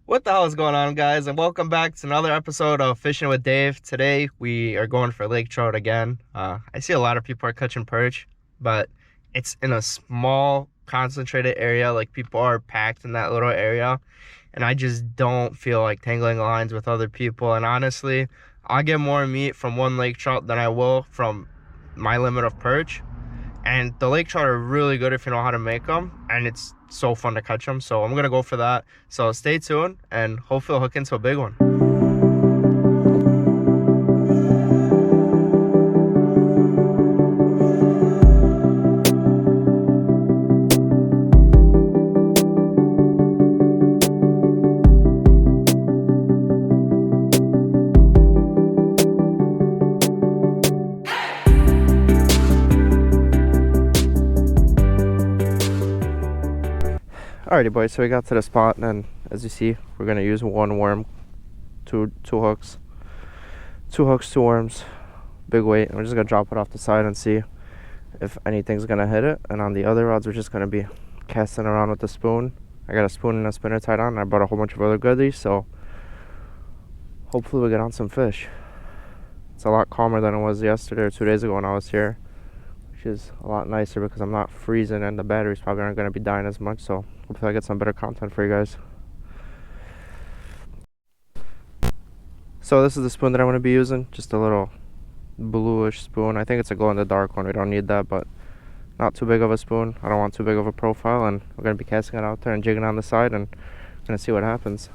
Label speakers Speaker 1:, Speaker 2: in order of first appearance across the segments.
Speaker 1: What the hell is going on, guys? And welcome back to another episode of Fishing with Dave. Today we are going for lake trout again. I see a lot of people are catching perch, but it's in a small, concentrated area. Like, people are packed in that little area, and I just don't feel like tangling lines with other people. And honestly, I'll get more meat from one lake trout than I will from my limit of perch. And the lake trout are really good if you know how to make them, and it's so fun to catch them. So I'm gonna go for that. So stay tuned, and hopefully I'll hook into a big one. Alrighty, boys, so we got to the spot, and as you see, we're gonna use one worm, two hooks, two worms, big weight, and we're just gonna drop it off the side and see if anything's gonna hit it. And on the other rods, we're just gonna be casting around with the spoon. I got a spoon and a spinner tied on, and I brought a whole bunch of other goodies, so hopefully we get on some fish. It's a lot calmer than it was yesterday or 2 days ago when I was here, which is a lot nicer because I'm not freezing and the batteries probably aren't gonna be dying as much, so hopefully I get some better content for you guys. So this is the spoon that I'm going to be using, just a little bluish spoon. I think it's a glow in the dark one, we don't need that, but not too big of a spoon. I don't want too big of a profile, and we're going to be casting it out there and jigging on the side, and going to see what happens.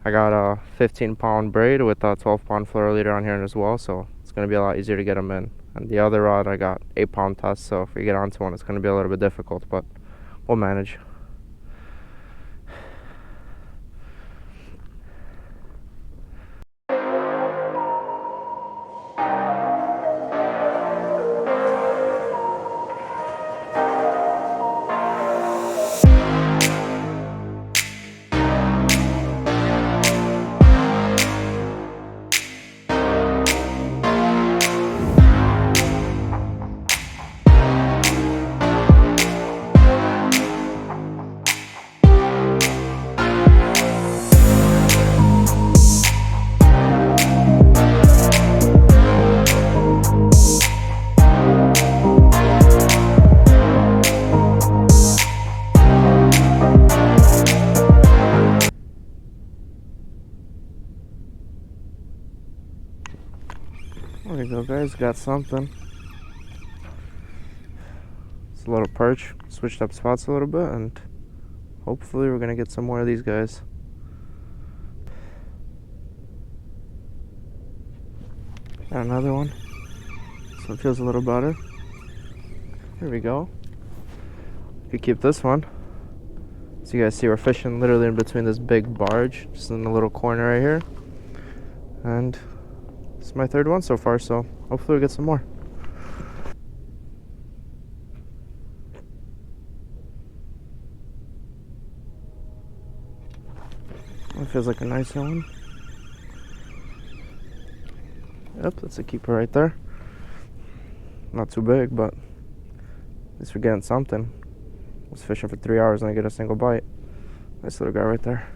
Speaker 1: I got a 15-pound braid with a 12-pound fluoro leader on here as well, so it's going to be a lot easier to get them in. And the other rod, I got 8-pound test, so if we get onto one, it's going to be a little bit difficult, but we'll manage. There we go, guys, got something. It's a little perch, switched up spots a little bit, and hopefully we're gonna get some more of these guys. Got another one, so it feels a little better. Here we go. You keep this one. So you guys see we're fishing literally in between this big barge, just in the little corner right here. And this is my third one so far, so hopefully we get some more. That feels like a nice one. Yep, that's a keeper right there. Not too big, but at least we're getting something. I was fishing for 3 hours and I get a single bite. Nice little guy right there.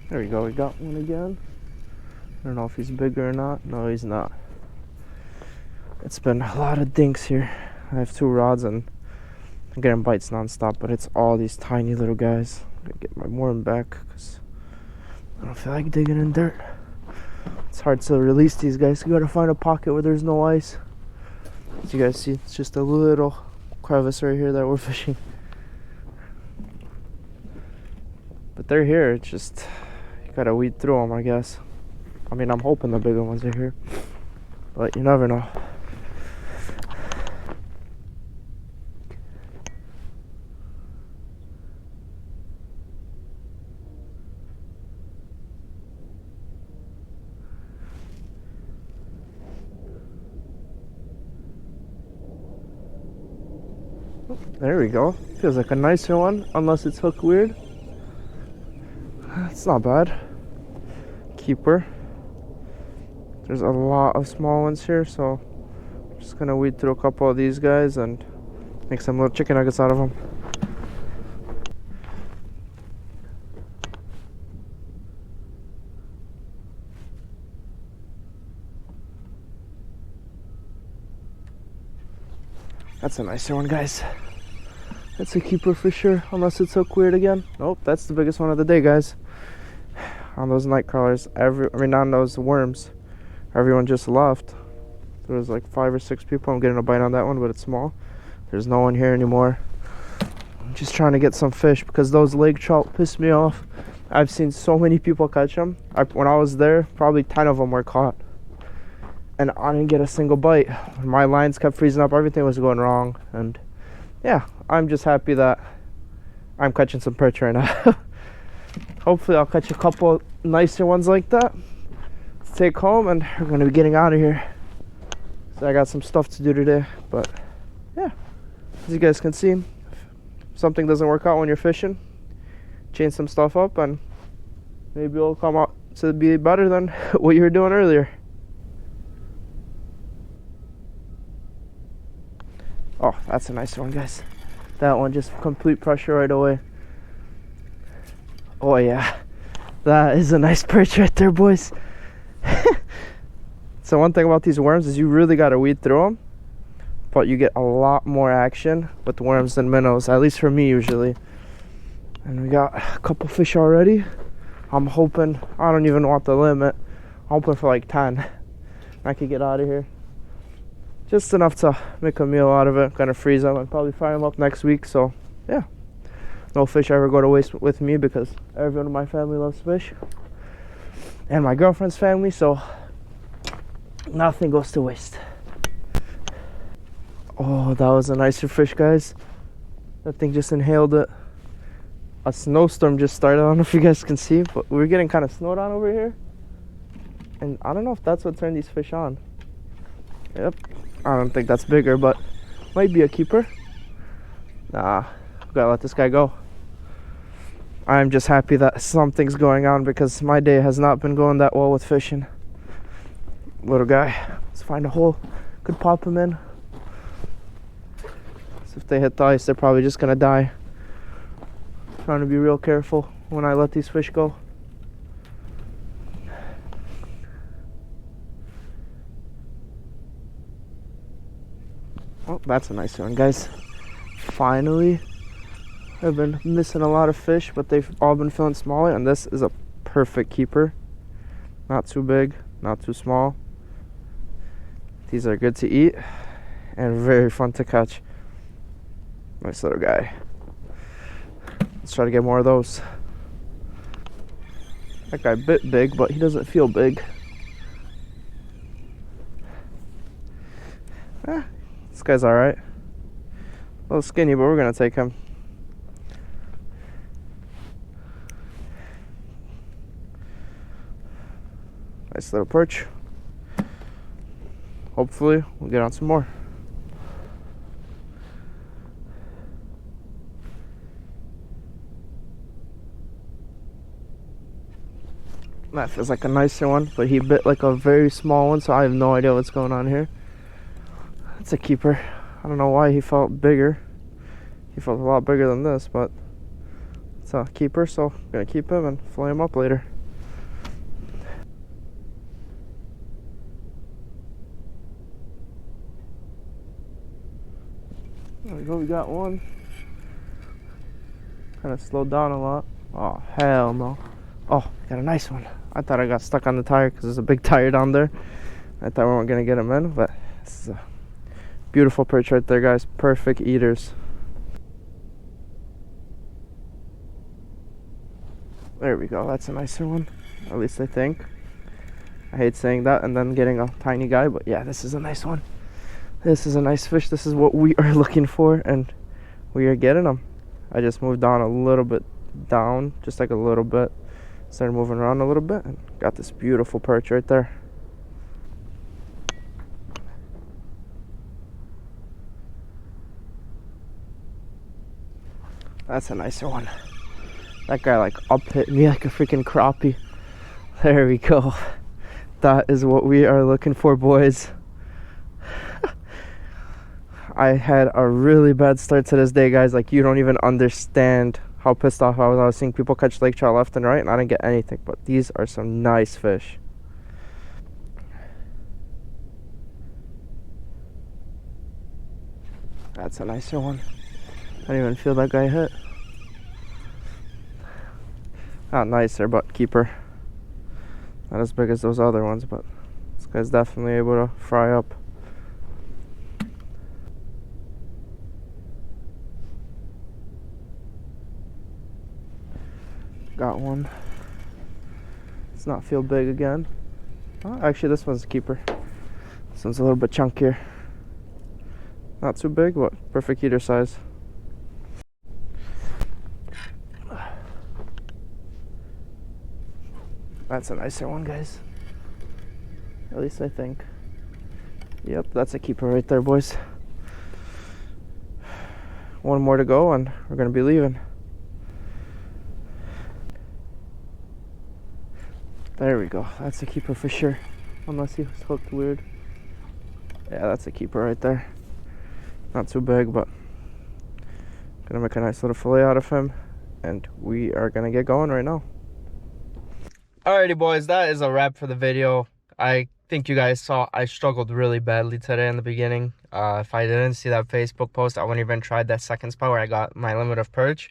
Speaker 1: There we go, we got one again. I don't know if he's bigger or not. No, he's not. It's been a lot of dinks here. I have 2 rods and I'm getting bites non-stop, but it's all these tiny little guys. I'm gonna get my worm back because I don't feel like digging in dirt. It's hard to release these guys. You gotta find a pocket where there's no ice. As you guys see, it's just a little crevice right here that we're fishing. But they're here, it's just, you gotta weed through them, I guess. I mean, I'm hoping the bigger ones are here, but you never know. There we go. Feels like a nicer one, unless it's hook weird. It's not bad. Keeper. There's a lot of small ones here, so I'm just gonna weed through a couple of these guys and make some little chicken nuggets out of them. That's a nicer one, guys. That's a keeper for sure, unless it's hook weird again. Nope, that's the biggest one of the day, guys. On those night crawlers, on those worms, everyone just left. There was like 5 or 6 people. I'm getting a bite on that one, but it's small. There's no one here anymore. I'm just trying to get some fish because those lake trout piss me off. I've seen so many people catch them. When I was there, probably 10 of them were caught. And I didn't get a single bite. My lines kept freezing up. Everything was going wrong. And yeah, I'm just happy that I'm catching some perch right now. Hopefully I'll catch a couple nicer ones like that to take home, and we're going to be getting out of here. So I got some stuff to do today. But yeah, as you guys can see, if something doesn't work out when you're fishing, change some stuff up and maybe it'll come out to be better than what you were doing earlier. Oh, that's a nice one, guys. That one just complete pressure right away. Oh yeah, that is a nice perch right there, boys. So one thing about these worms is you really got to weed through them, but you get a lot more action with worms than minnows, at least for me usually. And we got a couple fish already. I'm hoping, I don't even want the limit, I'm hoping for like 10. I could get out of here. Just enough to make a meal out of it. Gonna freeze them and probably fry them up next week. So yeah, no fish ever go to waste with me because everyone in my family loves fish, and my girlfriend's family, so nothing goes to waste. Oh, that was a nicer fish, guys. That thing just inhaled it. A snowstorm just started. I don't know if you guys can see, but we're getting kind of snowed on over here, and I don't know if that's what turned these fish on. Yep, I don't think that's bigger, but might be a keeper. Nah, gotta let this guy go. I'm just happy that something's going on because my day has not been going that well with fishing. Little guy, let's find a hole. Could pop him in. So if they hit the ice, they're probably just gonna die. Trying to be real careful when I let these fish go. Oh, that's a nice one, guys. Finally. I've been missing a lot of fish, but they've all been feeling smaller, and this is a perfect keeper. Not too big, not too small. These are good to eat and very fun to catch. Nice little guy. Let's try to get more of those. That guy bit big, but he doesn't feel big. This guy's alright. A little skinny, but we're gonna take him. Nice little perch. Hopefully we'll get on some more. That feels like a nicer one, but he bit like a very small one, so I have no idea what's going on here. It's a keeper. I don't know why he felt bigger. He felt a lot bigger than this, but it's a keeper, so I'm gonna keep him and fillet him up later. There we go, we got one. Kind of slowed down a lot. Oh, hell no. Oh, got a nice one. I thought I got stuck on the tire because there's a big tire down there. I thought we weren't going to get him in, but this is a beautiful perch right there, guys. Perfect eaters. There we go. That's a nicer one, at least I think. I hate saying that and then getting a tiny guy, but yeah, this is a nice one. This is a nice fish. This is what we are looking for, and we are getting them. I just moved on a little bit down, just like a little bit. Started moving around a little bit and got this beautiful perch right there. That's a nicer one. That guy like up hit me like a freaking crappie. There we go. That is what we are looking for, boys. I had a really bad start to this day, guys. Like, you don't even understand how pissed off I was. I was seeing people catch lake trout left and right, and I didn't get anything. But these are some nice fish. That's a nicer one. I didn't even feel that guy hit. Not nicer, but keeper. Not as big as those other ones, but this guy's definitely able to fry up. Got one. Does not feel big again. Oh, actually, this one's a keeper. This one's a little bit chunkier. Not too big, but perfect eater size. That's a nicer one, guys. At least I think. Yep, that's a keeper right there, boys. One more to go and we're gonna be leaving. There we go. That's a keeper for sure. Unless he was hooked weird. Yeah, that's a keeper right there. Not too big, but gonna make a nice little fillet out of him. And we are gonna get going right now. Alrighty, boys, that is a wrap for the video. I think you guys saw I struggled really badly today in the beginning. If I didn't see that Facebook post, I wouldn't even tried that second spot where I got my limit of perch.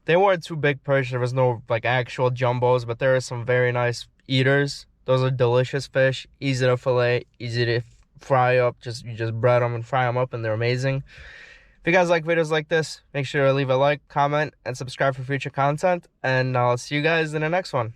Speaker 1: They weren't too big perch. There was no like actual jumbos, but there are some very nice eaters. Those are delicious fish, easy to fillet, easy to fry up. You just bread them and fry them up, and they're amazing. If you guys like videos like this, make sure to leave a like, comment, and subscribe for future content. And I'll see you guys in the next one.